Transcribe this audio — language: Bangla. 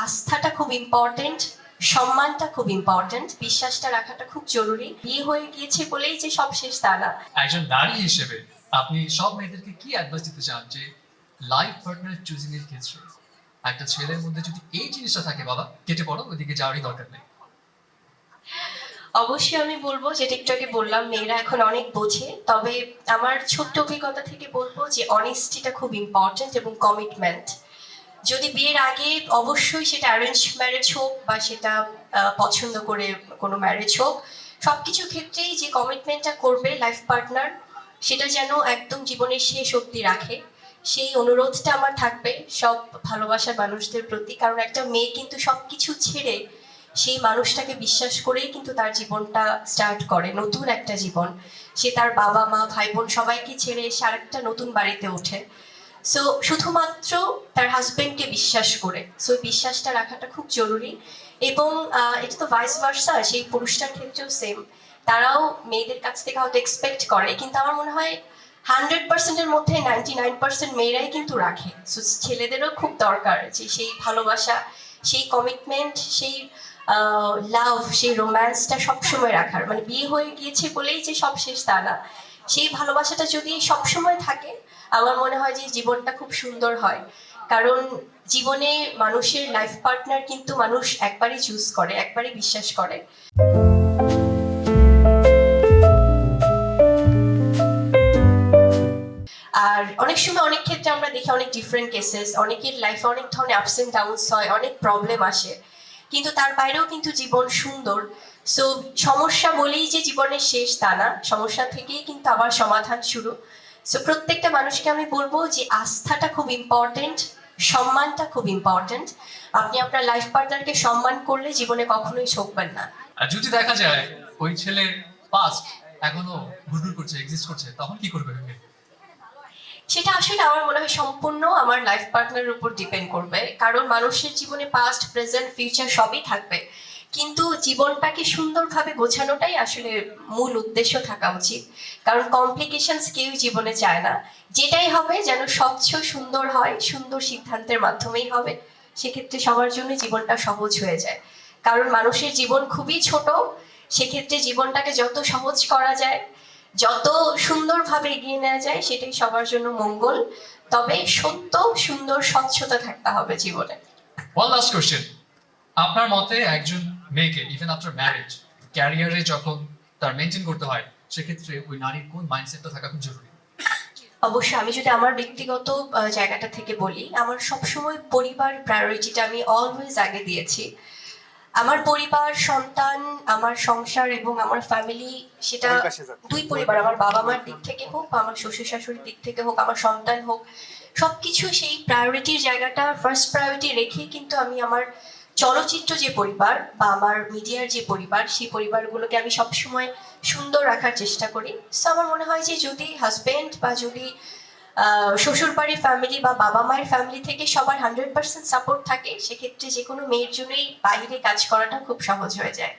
আস্থাটা খুব ইম্পর্টেন্ট, সম্মানটা খুব ইম্পর্টেন্ট, বিশ্বাসটা রাখাটা খুব জরুরি। বিয়ে হয়ে গিয়েছে বলেই যে সব শেষ তা না। একজন নারী হিসেবে আপনি সব মেয়েদেরকে কি অ্যাডভাইস দিতে চান যে লাইফ পার্টনার চুজিং এর ক্ষেত্রে একটা ছেলের মধ্যে যদি এই জিনিসটা থাকে, বাবা কেটে পড়ো, ওইদিকে যাওয়ারই দরকার নেই? অবশ্যই আমি বলবো, যেটা একটু আগে বললাম, মেয়েরা এখন অনেক বোঝে। তবে আমার ছোট্ট অভিজ্ঞতা থেকে বলবো যে অনেস্টিটা খুব ইম্পর্টেন্ট এবং কমিটমেন্ট। যদি বিয়ের আগে অবশ্যই সেটা অ্যারেঞ্জ ম্যারেজ হোক বা সেটা পছন্দ করে কোনো ম্যারেজ হোক, সবকিছু ক্ষেত্রেই যে কমিটমেন্টটা করবে লাইফ পার্টনার, সেটা যেন একদম জীবনের শেষ অবধি রাখে, সেই অনুরোধটা আমার থাকবে সব ভালোবাসার মানুষদের প্রতি। কারণ একটা মেয়ে কিন্তু সবকিছু ছেড়ে সেই মানুষটাকে বিশ্বাস করেই কিন্তু তার জীবনটা স্টার্ট করে, নতুন একটা জীবন। সে তার বাবা মা ভাই বোন সবাইকে ছেড়ে এসে আরেকটা নতুন বাড়িতে ওঠে। সো শুধুমাত্র তার হাজবেন্ডকে বিশ্বাস করে, সো বিশ্বাসটা রাখাটা খুব জরুরি। এবং এটা তো ভাইস ভার্সা, সেই পুরুষটার ক্ষেত্রেও সেম। তারাও মেয়েদের কাছ থেকে হয়তো এক্সপেক্ট করে, কিন্তু আমার মনে হয় 100%-এর মধ্যে 99% মেয়েরাই কিন্তু রাখে। সো ছেলেদেরও খুব দরকার যে সেই ভালোবাসা, সেই কমিটমেন্ট, সেই লাভ, সেই রোম্যান্সটা সবসময় রাখার। মানে বিয়ে হয়ে গিয়েছে বলেই যে সব শেষ তা না। সেই ভালোবাসাটা যদি সবসময় থাকে, আমার মনে হয় যে জীবনটা খুব সুন্দর হয়। কারণ জীবনে মানুষের লাইফ পার্টনার কিন্তু মানুষ একবারই চুজ করে, একবারই বিশ্বাস করে। আর অনেক সময় অনেক ক্ষেত্রে আমরা দেখি অনেক ডিফারেন্ট কেসেস, অনেকের লাইফে অনেক ধরনের আপস এন্ড ডাউনস হয়, অনেক প্রবলেম আসে, কিন্তু তার বাইরেও কিন্তু জীবন সুন্দর। সো সমস্যা বলেই যে জীবনের শেষ তা না, সমস্যা থেকেই কিন্তু আবার সমাধান শুরু। সো প্রত্যেকটা মানুষকে আমি বলবো যে আস্থাটা খুব ইম্পর্টেন্ট, সম্মানটা খুব ইম্পর্টেন্ট। আপনি আপনার লাইফ পার্টনারকে সম্মান করলে জীবনে কখনোই ঠকবেন না। আর যদি দেখা যায় ওই ছেলের পাস্ট এখনো ঘুরঘুর করছে, এক্সিস্ট করছে, তখন কি করবে? সেটা আসলে আমার মনে হয় সম্পূর্ণ আমার লাইফ পার্টনারের উপর ডিপেন্ড করবে। কারণ মানুষের জীবনে পাস্ট প্রেজেন্ট ফিউচার সবই থাকবে, কিন্তু জীবনটাকে সুন্দরভাবে গোছানোটাই আসলে মূল উদ্দেশ্য থাকা উচিত। কারণ কমপ্লিকেশনস কেউ জীবনে চায় না। যেটাই হবে যেন স্বচ্ছ সুন্দর হয়, সুন্দর সিদ্ধান্তের মাধ্যমেই হবে। সেক্ষেত্রে সবার জন্য জীবনটা সহজ হয়ে যায়। কারণ মানুষের জীবন খুবই ছোট, সেক্ষেত্রে জীবনটাকে যত সহজ করা যায়, যত সুন্দরভাবে এগিয়ে নেওয়া যায়, সেটাই সবার জন্য মঙ্গল। তবে সত্য, সুন্দর, স্বচ্ছতা থাকতে হবে জীবনে। ওয়ান লাস্ট কোশ্চেন, আপনার মতে একজন মেয়েকে ইভেন আফটার ম্যারেজ ক্যারিয়ারে যখন তার মেনটেন করতে হয়, সেক্ষেত্রে ওই নারীর কোন মাইন্ডসেটটা থাকা খুব জরুরি? অবশ্যই আমি যদি আমার ব্যক্তিগত জায়গাটা থেকে বলি, আমার সবসময় পরিবার প্রায়োরিটিটা আমি অলওয়েজ আগে দিয়েছি। আমার পরিবার, সন্তান, আমার সংসার এবং আমার ফ্যামিলি, সেটা দুই পরিবার, আমার বাবা মার দিক থেকে হোক বা আমার শ্বশুর শাশুড়ির দিক থেকে হোক, আমার সন্তান হোক, সবকিছু সেই প্রায়োরিটির জায়গাটা ফার্স্ট প্রায়োরিটি রেখে কিন্তু আমি আমার চলচ্চিত্র যে পরিবার বা আমার মিডিয়ার যে পরিবার, সেই পরিবারগুলোকে আমি সবসময় সুন্দর রাখার চেষ্টা করি। সো আমার মনে হয় যে যদি হাজবেন্ড বা যদি শ্বশুর বাড়ির ফ্যামিলি বা বাবা মায়ের ফ্যামিলি থেকে সবার 100% সাপোর্ট থাকে, সেক্ষেত্রে যে কোনো মেয়ের জন্যই বাইরে কাজ করাটা খুব সহজ হয়ে যায়।